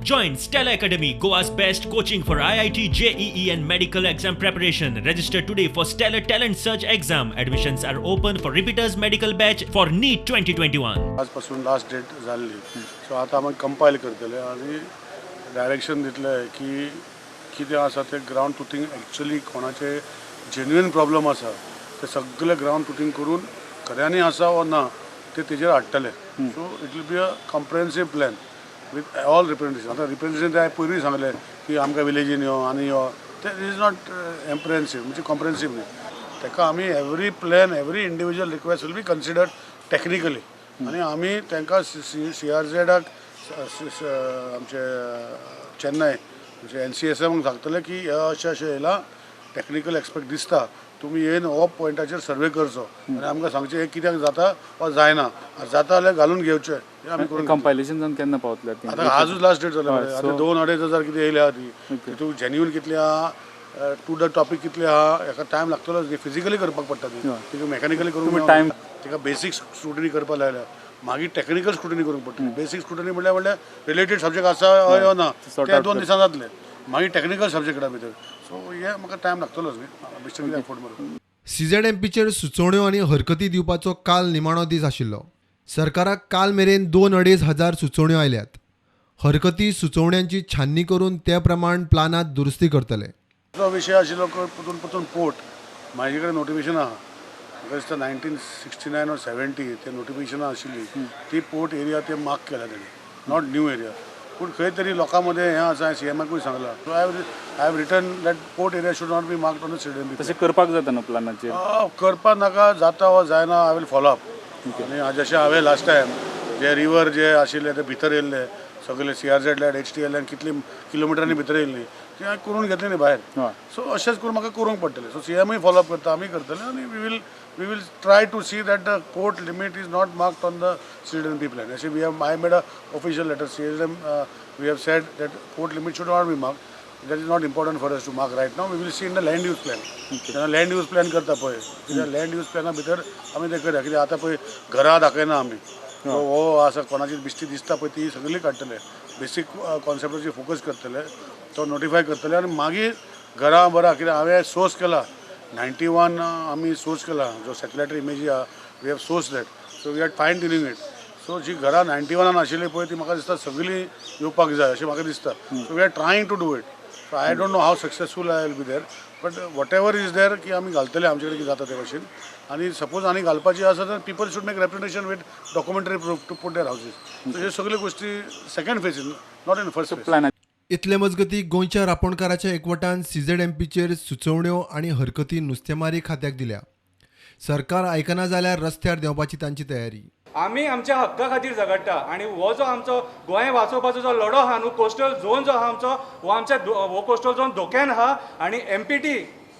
Join Stella Academy, Goa's best coaching for IIT, JEE and medical exam preparation. Register today for Stellar Talent Search exam. Admissions are open for repeaters medical batch for NEET 2021. आजपासून last date झाली. So आता आमी कंपायल करतले आनी direction दितले की कितें आसा ते ग्राउंड ट्रुथींग एक्चुअली कोणाचे जेन्युइन प्रॉब्लम आसा ते सगळे ग्राउंड ट्रुथींग करून खऱ्यांनी आसा वा ना ते तेजेर हाडटले. So it will be a comprehensive plan with all representation. आता रिप्रेझेंटेशन हांवें पयलीं सांगलें की आमकां विलेजीन यो आनी यो ते इज नॉट एम्प्रिहेन्सीव म्हणजे कॉम्प्रिहेन्सीव न्ही. ताका आमी every plan every individual request will be considered technically आनी आमी तांकां CRZाक आमचे चेन्नय म्हणजे NCSMक सांगतले की हे अशें अशें येयलां टेक्निकल एक्सपेक्ट दिसता तुमी येवन हो पॉयंटाचेर सर्वे करचो आनी आमकां सांगचें हें कित्याक जाता वा जायना जाता जाल्यार घालून घेवचें हें आमी करून. कंपायलेशन जावन केन्ना पावतले आतां आजूच लास्ट डेट जाल्या आतां 2-2.5 हजार कितें येयल्या ती तितून जेन्युइन कितली आहा टू द टॉपीक कितले आहा हेका टायम लागतलो. फिजिकली करपाक पडटा ती तिका मेकॅनिकली करूंक टायम तिका बेसीक स्क्रुटिनी करपाक लायल्या मागीर टेक्निकल स्क्रुटिनी करूंक पडटली. बेसीक स्क्रुटिनी म्हणल्यार रिलेटेड सब्जेक्ट आसा हय वा ना ते 2 दिसां जातले. मागीर टेक्निकल सब्जेक्टा भितर सो हे म्हाका टायम लागतलोच न्ही बेश्टें कितें एफोर्ट मारून. CZMPचेर सुचोवण्यो आनी हरकती दिवपाचो काल निमाणो दीस आशिल्लो. सरकाराक काल मेरेन 2-2.5 हजार सुचोवण्यो आयल्यात. हरकती सुचोवण्यांची छाननी करून ते प्रमाण प्लानात दुरुस्ती करतले. जो विशय आशिल्लो परतून पोर्ट म्हाजे कडेन नोटिफिकेशन आहा म्हाका दिसता 1969 or 70 ते नोटिफिकेशनां आशिल्ली ती पोर्ट एरिया ते मार्क केला तेणी नॉट न्यू एरिया पूण खंय तरी लोकां मदें हें आसा हांवें CMाकूय सांगलां. So I have written that port area should not be marked on the CZMP. तशें करपाक जाता न्हू प्लानाचेर करपाक नाका जाता वा जायना आय वील फॉलो अप. आनी जशें हांवें लास्ट टायम जे रिवर जे आशिल्ले ते भितर येयल्ले सगळे CRZ लॅड HTL कितली किलोमिटरांनी भितर येयल्ली ती हांवें करून घेतली न्ही भायर. सो अशेंच करून म्हाका करूंक पडटलें. सो CMूय फॉलो अप करता आमी करतले आनी we will try to see that the port limit is not marked on the CZMP plan. अशें we have I made a official letter CSM we have said that port limit should not be marked. That is not important for us to mark right now. We will see in the land use plan. जेन्ना land use plan करता पळय कित्याक land use प्लॅना भितर आमी ते करया कित्याक आतां पळय घरां दाखयना आमी हो आसा कोणाची बिश्टी दिसता पळय ती सगळी काडटले. बेसीक कॉन्सेप्टाचेर फोकस करतले तो नोटिफाय करतले आनी मागीर घरां बरा कित्याक हांवें सोर्स केला 91 आमी सोर्स केला जो सॅटेलायट इमेजी आहा we have source that. So we are fine tuning it. So जी घरां 91 आशिल्ली पळय ती म्हाका दिसता सगळीं येवपाक जाय अशें म्हाका दिसता. So we are trying to do it. So I don't know how successful I will be there but whatever is there की आमी घालतले आमचे कडेन कितें जाता ते भशेन. आनी सपोज आनी घालपाची आसा तर people should make reputation with documentary proof to put their हावजीस. सो ह्यो सगळ्यो गोश्टी सेकंड फेजीन नॉट इन फर्स्ट फेज. इतले मजगती गोंयच्या रापणकाराच्या एकवटान CZMPचेर सुचोवण्यो आनी हरकती नुस्तेमारी खात्याक दिल्या. सरकार आयकना जाल्यार रस्त्यार देवपाची तांची तयारी. आमी आमच्या हक्का खातीर झगडटा आनी हो जो आमचो गोंय वाचोवपाचो जो लढो आहा न्हू कोस्टल झोन जो आहा आमचो हो कोस्टल झोन धोक्यान आहा. आनी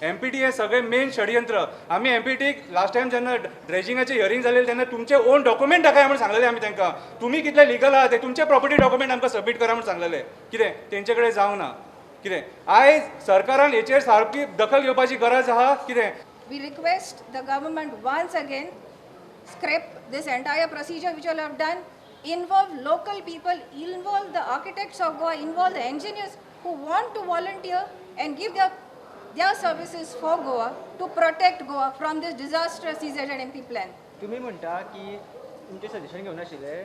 MPT हे सगळे मेन षडयंत्र. आमी MPTक लास्ट टायम जेन्ना ड्रेजिंगाचे हियरिंग जालें तेन्ना तुमचे ओन डॉक्युमेंट दाखया म्हणून सांगलेले आमी तांकां. तुमी कितले लिगल आहा ते तुमचे प्रॉपर्टी डॉक्युमेंट आमकां सबमीट करा म्हणून सांगलेले. कितें तेंचे कडेन जावं ना. कितें आयज सरकारान हेचेर सारकी दखल घेवपाची गरज आहा. कितें We request the government once again scrap this entire procedure which you have done. Involve local people, involve the architects of Goa, involve the engineers who want to volunteer and give their services for Goa to protect Goa from this disastrous CZMP plan. तुम्ही म्हणता की तुमचे suggestion घेवन आशिल्ले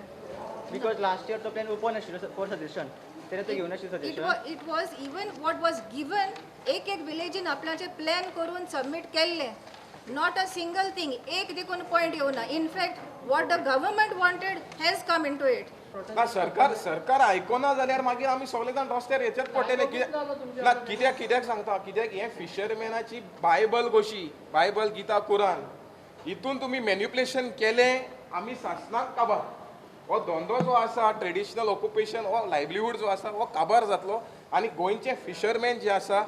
because last year तो plan open आशिल्लो for suggestion तेन्ना तो घेवन आशिल्लो suggestion. It was even what was given एक विलेजीन आपल्याचे प्लॅन करून सबमिट केल्ले. नॉट अ सिंगल थिंग एक देखून पॉयंट येवना. In fact what the government wanted has come into it. सरकार आयकना जाल्यार मागीर आमी सगळे जाण रस्त्यार येचेच पडटले. कित्याक सांगता कित्याक हे फिशरमॅनाची बायबल कशी बायबल गीता कुरान हितून तुमी मॅन्युप्युलेशन केलें आमी सासणाक काबार. हो धंदो जो आसा ट्रेडिशनल ऑक्युपेशन हो लायव्हलीहूड जो आसा हो काबार जातलो. आनी गोंयचे फिशरमॅन जे आसा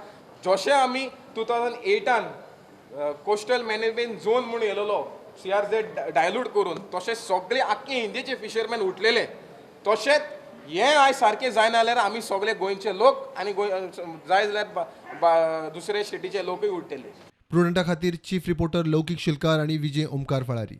जशें आमी 2008 कोस्टल मॅनेजमेंट झोन म्हणून येयलेलो CRZ डायल्यूट करून तशें सगळे आख्खे इंडियेचे फिशरमॅन उठलेले तशेंच हें आयज सारकें जायना जाल्यार आमी सगळे गोंयचे लोक आनी जाय जाल्यार दुसरे स्टेटीचे लोकूय उठतले. प्रुडंटा खातीर चीफ रिपोर्टर लौकीक शिलकार आनी विजय ओमकार फळारी.